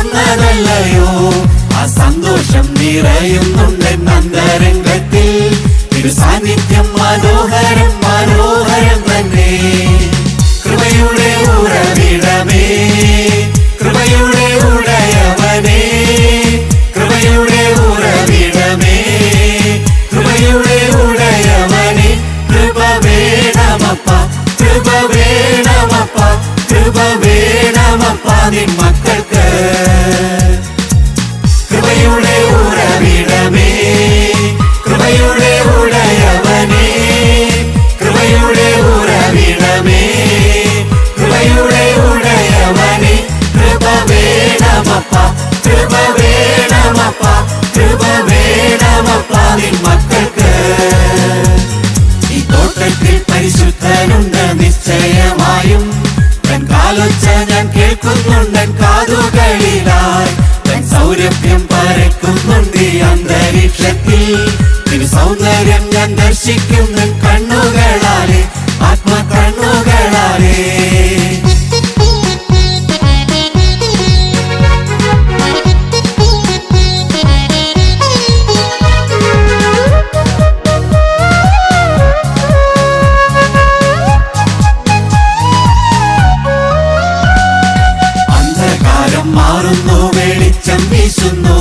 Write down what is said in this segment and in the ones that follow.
തന്നതല്ലയോ ആ സന്തോഷം നിറയുന്നുണ്ട് അന്തരംഗത്തിൽ തിരു സാന്നിധ്യം മനോഹരം മനോഹരം തന്നെ കൃപയുടെ ഉറവിടമേ കൃപയുടെ ഉടയവനേ കൃപയുടെ ഉറവിടമേ കൃപയുടെ ഉടയവനേ കൃപ വേണമപ്പ കൃപ വേണമപ്പ കൃപ വേണമപ്പ നിൻ മക്കൾക്ക് കൃപയുടെ ഉറവിടമേ കൃപയുടെ ഉടയവനേ കൃപയുടെ ഉറവിടമേ കൃപയുടെ ഉടയവനേ കൃപ വേണമപ്പ കൃപ വേണമപ്പ കൃപ വേണമപ്പ നിൻ മക്കൾക്ക് ഈ തോട്ടത്തിൽ പരിശുദ്ധനുണ്ട് നിശ്ചയമായും തൻ കാലൊച്ച ഞാൻ കേൾക്കുന്നുണ്ട് കാതുകളിലായി തൻ സൗരഭ്യം പരക്കുന്നുണ്ട് ഈ അന്തരീക്ഷത്തിൽ തിരു സൗന്ദര്യം ഞാൻ ദർശിക്കുന്നു കണ്ണുകളാലെ ആത്മകണ്ണുകളാലെ മാറുന്നു വെളിച്ചം വീശുന്നു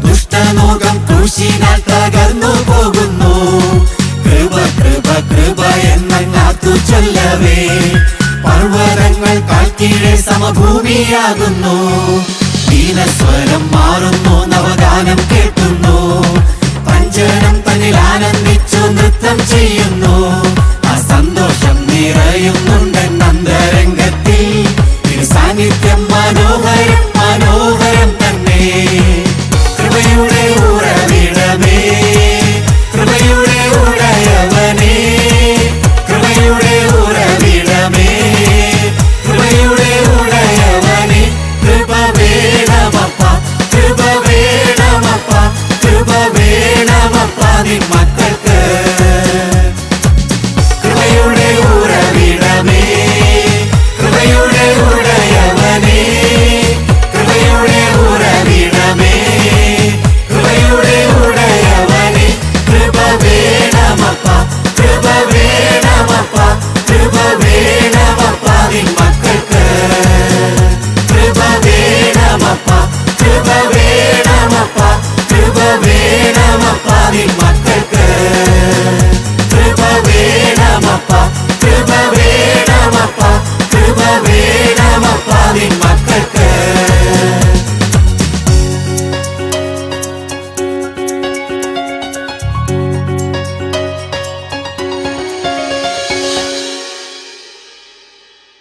ദുഷ്ടലോകം ക്രൂശിനാൽ തകർന്നു പോകുന്നു കൃപ കൃപ കൃപ എന്നങ്ങാത്തു ചൊല്ലവേ പർവ്വതങ്ങൾ കാൽക്കീഴെ സമഭൂമിയാകുന്നു ദീനസ്വരം മാറുന്നു നവഗാനം കേൾക്കുന്നു പഞ്ചനം തന്നിൽ ആനന്ദിച്ചു നൃത്തം ചെയ്യുന്നു ആ സന്തോഷം നിറയുന്നുണ്ട് അന്തരംഗത്തിൽ സാന്നിധ്യം മനോഹരം മനോഹരം തന്നെ കൃപയുടെ ഉറവിടമേ കൃപയുടെ ഉടയവനേ കൃപയുടെ ഉറവിടമേ കൃപയുടെ ഉടയവനേ കൃപ വേണമപ്പ കൃപ വേണമപ്പ കൃപ വേണമപ്പ നിൻ മക്കൾക്ക് കൃപയുടെ ഉറവിടമേ കൃപയുടെ ഉടയവനേ കൃപയുടെ ഉറവിടമേ കൃപയുടെ ഉടയവനേ കൃപ വേണമപ്പ കൃപ വേണമപ്പ കൃപ വേണമപ്പ നിൻ മക്കൾക്ക് കൃപ വേണമപ്പ കൃപ വേണമപ്പ കൃപ വേണമപ്പ നിൻ മക്കൾക്ക് കൃപ വേണമപ്പ കൃപ വേണമപ്പ കൃപ വേണമപ്പ നിൻ മക്കൾക്ക്